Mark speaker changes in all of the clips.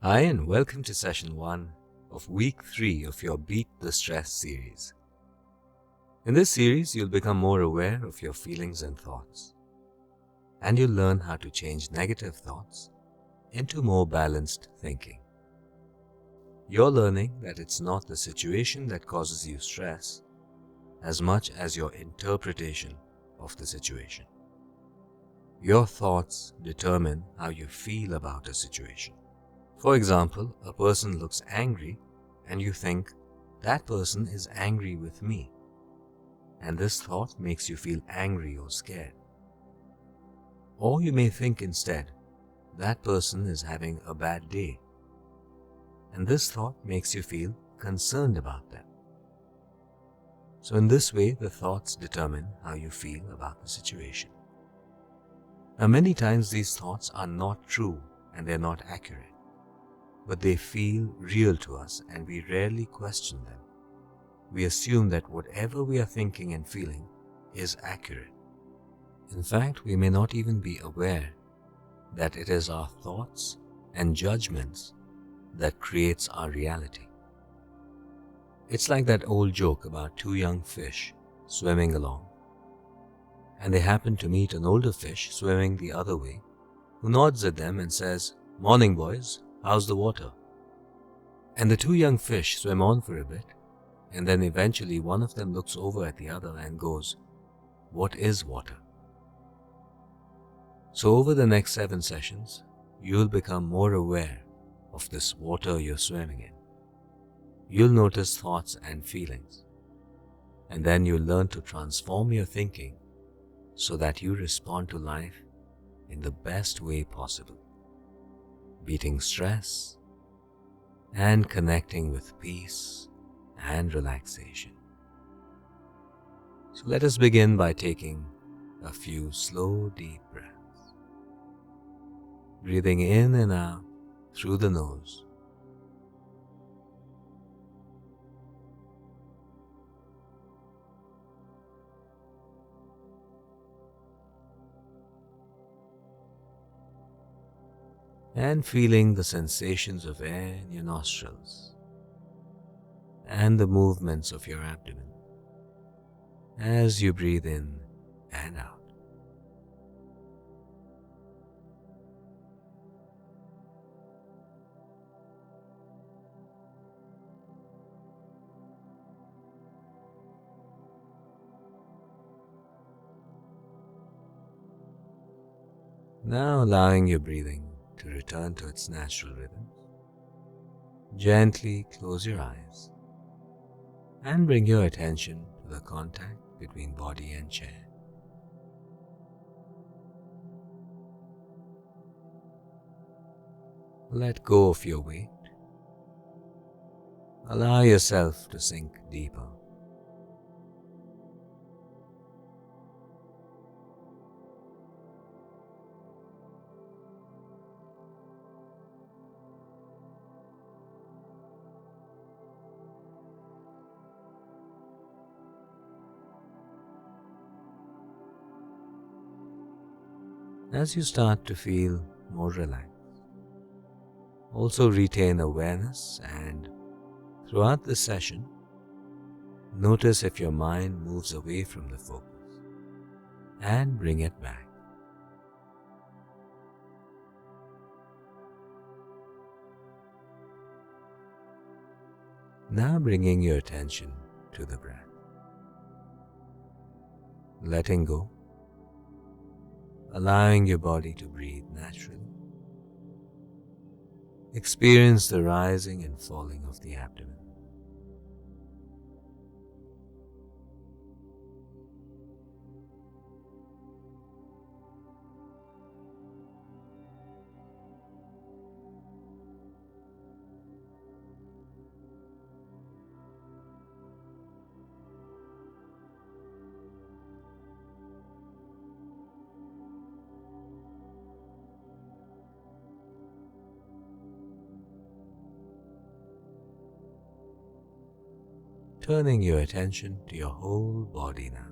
Speaker 1: Hi, and welcome to session 1 of week 3 of your Beat the Stress series. In this series, you'll become more aware of your feelings and thoughts, and you'll learn how to change negative thoughts into more balanced thinking. You're learning that it's not the situation that causes you stress as much as your interpretation of the situation. Your thoughts determine how you feel about a situation. For example, a person looks angry and you think, that person is angry with me. And this thought makes you feel angry or scared. Or you may think instead, that person is having a bad day. And this thought makes you feel concerned about them. So in this way, the thoughts determine how you feel about the situation. Now, many times these thoughts are not true and they're not accurate, but they feel real to us and we rarely question them. We assume that whatever we are thinking and feeling is accurate. In fact, we may not even be aware that it is our thoughts and judgments that creates our reality. It's like that old joke about two young fish swimming along, and they happen to meet an older fish swimming the other way, who nods at them and says, "Morning, boys, how's the water?" And the two young fish swim on for a bit, and then eventually one of them looks over at the other and goes, "What is water?" So over the next 7 sessions, you'll become more aware of this water you're swimming in. You'll notice thoughts and feelings, and then you'll learn to transform your thinking so that you respond to life in the best way possible, beating stress and connecting with peace and relaxation. So let us begin by taking a few slow, deep breaths, breathing in and out through the nose. And feeling the sensations of air in your nostrils and the movements of your abdomen as you breathe in and out. Now allowing your breathing to return to its natural rhythm, gently close your eyes and bring your attention to the contact between body and chair. Let go of your weight. Allow yourself to sink deeper. As you start to feel more relaxed, also retain awareness and throughout the session, notice if your mind moves away from the focus and bring it back. Now bringing your attention to the breath, letting go, allowing your body to breathe naturally. Experience the rising and falling of the abdomen. Turning your attention to your whole body now.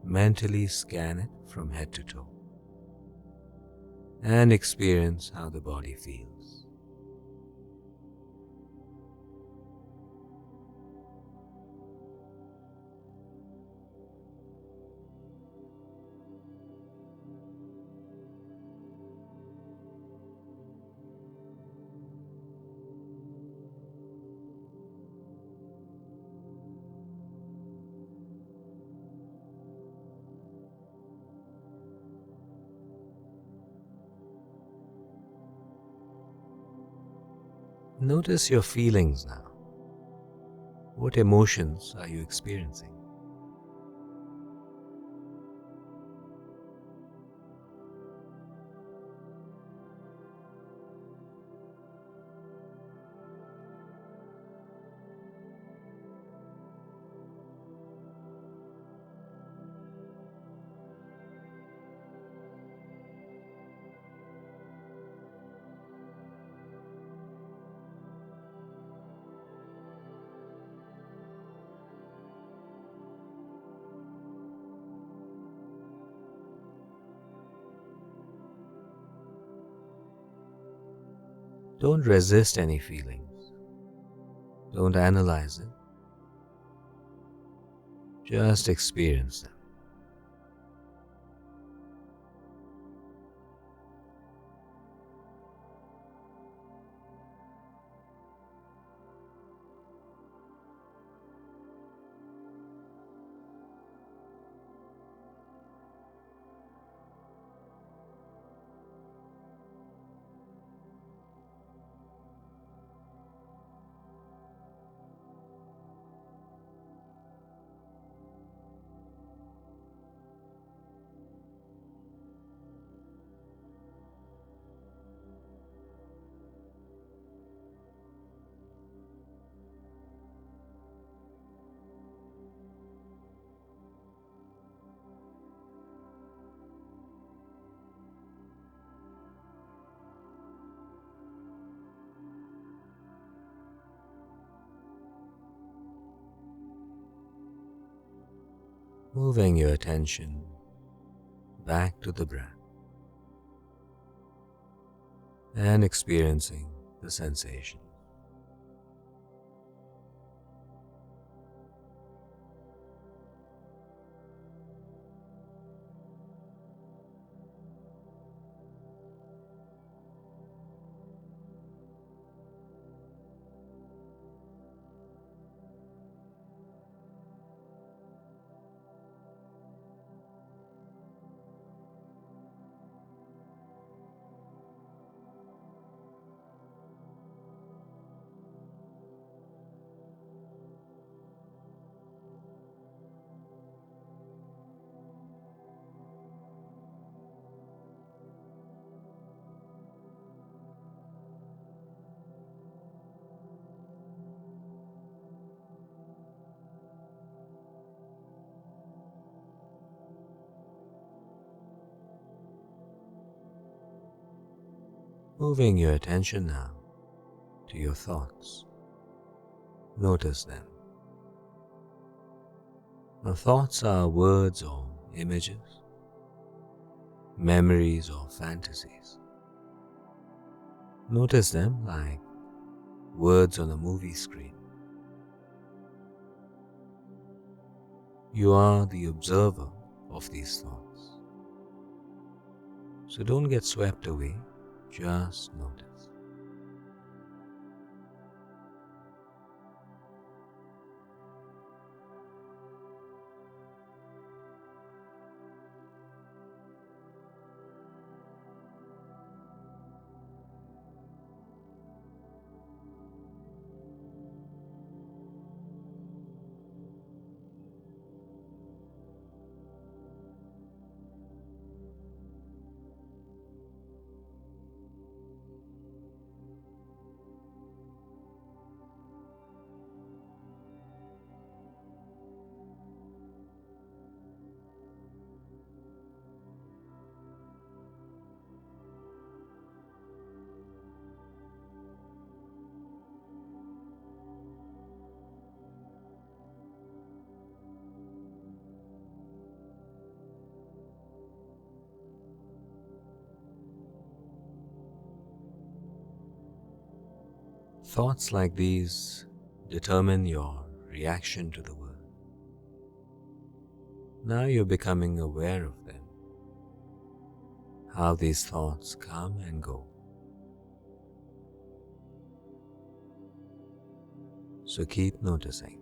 Speaker 1: Mentally scan it from head to toe and experience how the body feels. Notice your feelings now. What emotions are you experiencing? Don't resist any feelings. Don't analyze it. Just experience them. Moving your attention back to the breath and experiencing the sensation. Moving your attention now to your thoughts. Notice them. The thoughts are words or images, memories or fantasies. Notice them like words on a movie screen. You are the observer of these thoughts. So don't get swept away, just notice. Thoughts like these determine your reaction to the world. Now you're becoming aware of them, how these thoughts come and go. So keep noticing.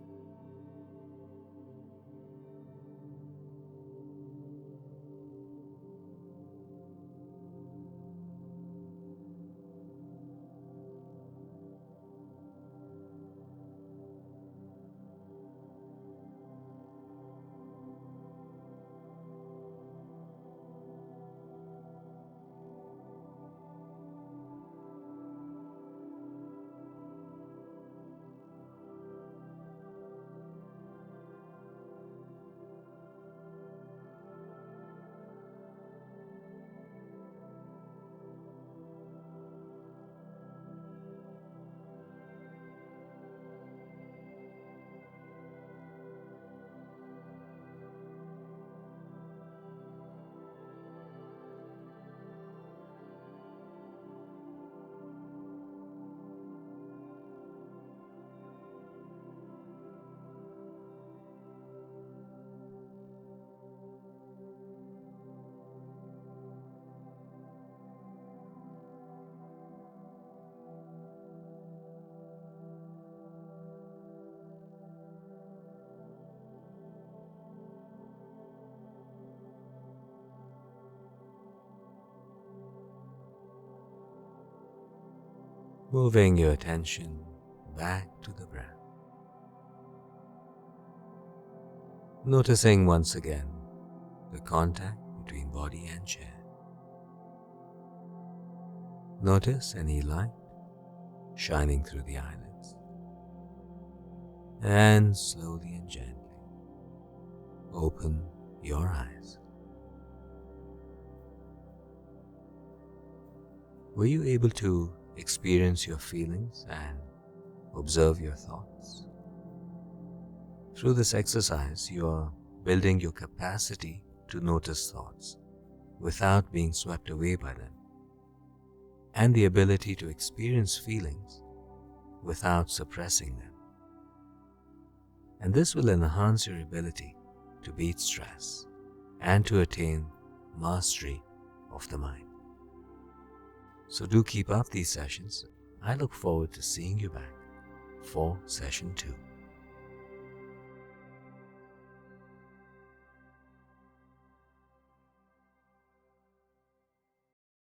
Speaker 1: moving your attention back to the breath. Noticing once again the contact between body and chair. Notice any light shining through the eyelids, and slowly and gently open your eyes. Were you able to experience your feelings and observe your thoughts? Through this exercise, you are building your capacity to notice thoughts without being swept away by them, and the ability to experience feelings without suppressing them. And this will enhance your ability to beat stress and to attain mastery of the mind. So do keep up these sessions. I look forward to seeing you back for session 2.